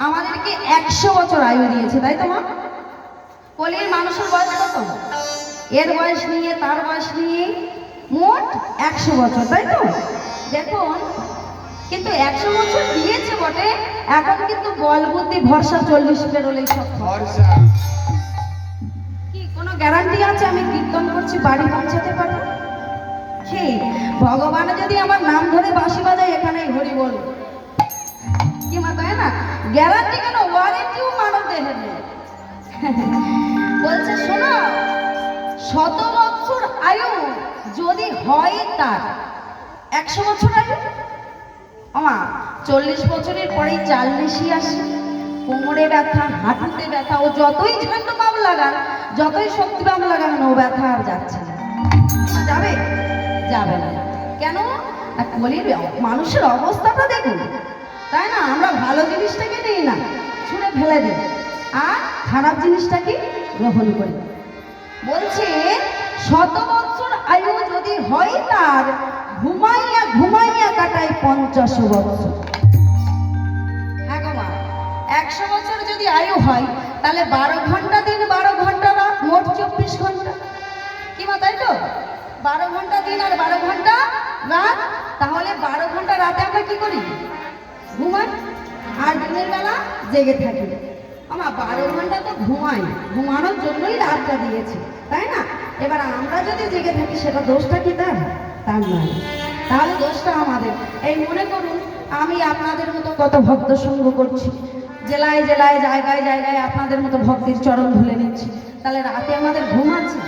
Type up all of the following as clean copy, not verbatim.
আমাদেরকে 100 বছর আয়ু দিয়েছে, তাই তো মা? কলির মানুষের বয়স কত? এর বয়স নিয়ে তার বয়স নিয়ে মোট 100 বছর, তাই তো? দেখুন, কিন্তু 100 বছর দিয়েছে বটে, এখন কিন্তু বল বুদ্ধি ভরসা 40 পেরোলেই সব ভরসা। কি কোনো গ্যারান্টি আছে আমি কীর্তন করছি বাড়ি পৌঁছাতে পারবো? কি ভগবান যদি আমার নাম ধরে বাঁশি বাজায় এখানেই হরি বল, কি মা, তাই না? গ্যারান্টি কেন, ওয়ারেন্টিও মানব দেহে নেই। বলছে শোনো, 100 বছর আয়ু যদি হয় তার 100 বছর আয়ু, আমা 40 বছরের পরেই 40ই আসে, কোমরে ব্যথা, হাঁটুতে ব্যথা, ও যতই ঝান্ড পাম লাগান, যতই শক্তি পাম লাগান, ও ব্যথা আর যাচ্ছে না। যাবে? যাবে না। কেন? কলির মানুষের অবস্থাটা দেখুন, তাই না? আমরা ভালো জিনিসটাকে দিই না, ছুঁড়ে ফেলে দিই, আর খারাপ জিনিসটাকে গ্রহণ করি। বলছে 100 বছর আয়ু যদি হয় তার, ঘুমাইয়া ঘুমাইয়া কাটায় 50 বছর। হ্যাঁ গো মা, 100 বছর যদি আয়ু হয় তাহলে 12 ঘন্টা দিন, 12 ঘন্টা রাত, মোট 24 ঘন্টা। কি মা, তাই তো? 12 ঘন্টা দিন আর 12 ঘন্টা রাত, তাহলে 12 ঘন্টা রাতে আমরা কি করি? ঘুমাই, আর দিনের বেলা জেগে থাকি। আমার 12 ঘন্টা তো ঘুমাই, ঘুমানোর জন্যই রাতটা দিয়েছে, তাই না? এবার আমরা যদি জেগে থাকি সেটা দোষটা কি তার? তার নয়, তাহলে দোষটা আমাদের। এই মনে করুন, আমি আপনাদের মতো কত ভক্ত সঙ্গ করছি, জেলায় জেলায় জায়গায় জায়গায় আপনাদের মতো ভক্তির চরণ ধুলে নিচ্ছি, তাহলে রাতে আমাদের ঘুম আছে?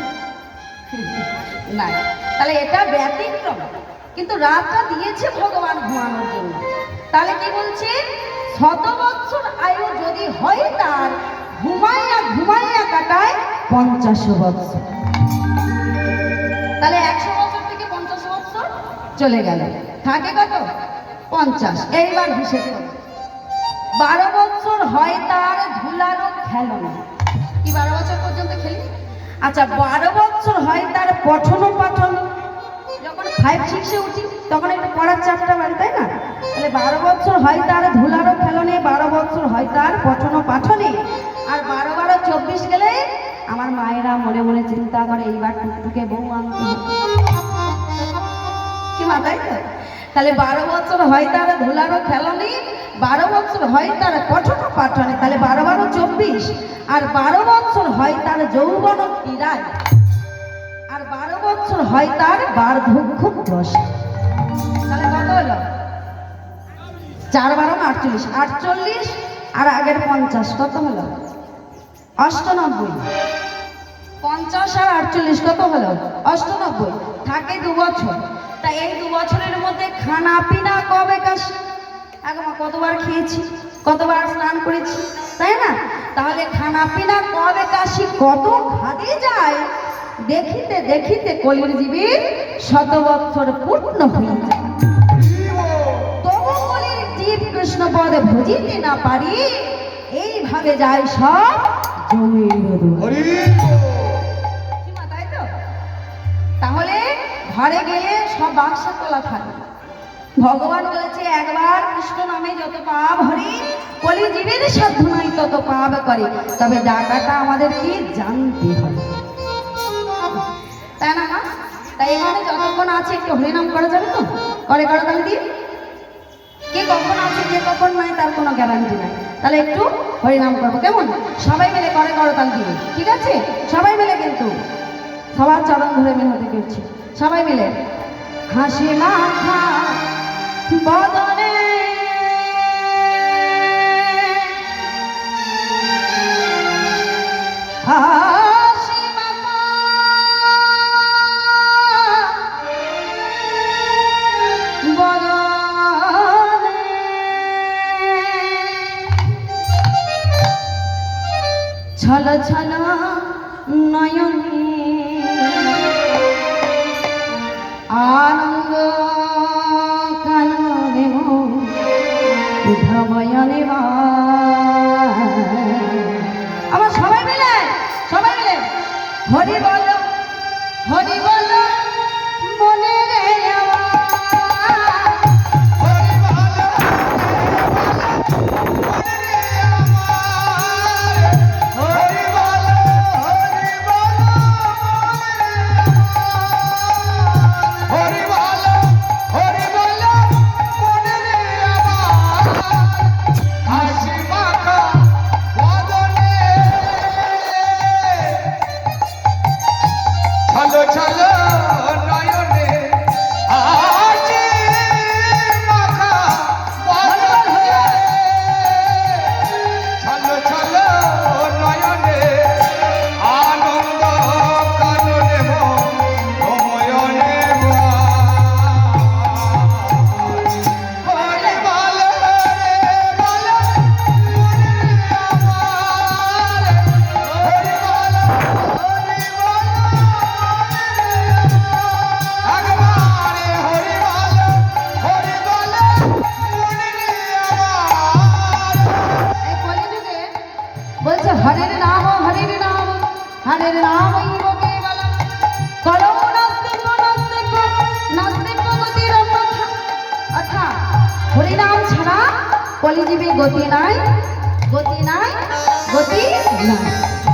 নাই। তাহলে এটা ব্যতিক্রম, কিন্তু রাতটা দিয়েছে ভগবান ঘুমানোর জন্য। তাহলে কি বলছে? 100 বছর আয়ু যদি হয় তার, ঘুমাইয়া ঘুমাইয়া কাটায় 50 বছর। তাহলে 100 বছর থেকে 50 বছর চলে গেল, থাকে কত? 50। এইবার হিসেব করো, 12 বছর হয় তার ধুলারও খেলনা। কি 12 বছর পর্যন্ত খেলি? আচ্ছা, 12 বছর হয় তার পঠন পাঠন। যখন 5-6-এ উঠি তখন একটু পড়ার চাপটা বাড়ে, তাই না? তাহলে 12 বছর হয় তার ধুলারও খেলনে, 12 বছর হয় তার পঠন পাঠনে, আর 12-12-24 গেলে আমার মায়েরা মনে মনে চিন্তা করে এইবার টুকটুকে বউ আনতে হবে। কি মা, তাই তো? তাহলে 12 বছর হয় তার ধুলারও খেলনে, 12 বছর হয় তার পঠন পাঠনে, তাহলে 12-12-24, আর 12 বছর হয় তার যৌবন ক্রীড়ায়, আর 12 বছর হয় তার বার্ধক্য দশা। তাহলে কত হলো? 4-12-48, 48 আর আগের 50 কত হলো? 98। 50 আর 48 কত হলো? 98। থাকে 2 বছর। তাই এই 2 বছরের মধ্যে খানা পিনা কবে কাশি? আগে কতবার খেয়েছি, কতবার স্নান করেছি, তাই না? তাহলে খানা পিনা কবে কাশি, কত খাদে যায়, দেখিতে দেখিতে কলির জীবীর 100 বছর পূর্ণ হয়ে যায়। তবু কলির জীব কৃষ্ণ পদে ভজিতে না পারি, এইভাবে যায় সব জমির। তাই তো? তাহলে ঘরে গেলে সব বাক্স তোলা থাকে। ভগবান বলেছে একবার কৃষ্ণ নামে যত পাপ হরি, কলি জীবের সাধ্য নাই তত পাপ করে, তবে ডাকাটা আমাদের কি জানতে হবে, তাই না মা? তাই এখানে যতক্ষণ আছে একটু হরিনাম করা যাবে তো? করে করো তাহলে দিয়ে, কে কখন আছে কে কখন নাই তার কোনো গ্যারান্টি নাই। তাহলে একটু হরিনাম করবো, কেমন? সবাই মিলে করে করো তাল দিয়ে, ঠিক আছে? সবাই মিলে, কিন্তু সবার চরণ ধরে মিনতি করছি, সবাই মিলে। হাসি মাখা বদনে হাসি মাখা বদনে ছল ছল নয়নে আনন্দ কাননে ধময়নে। আবার সবাই মিলে হরি বল, হরি বল মনে রে আমার, হরি বল মনে রে হরের নামৈব কেবলম কলৌ নাস্তিক্য নাস্তিক্য নাস্তিক্য গতির অন্যথা। অর্থাৎ হরিনাম ছাড়া কলিজীবে গতি নাই, গতি নাই, গতি নাই।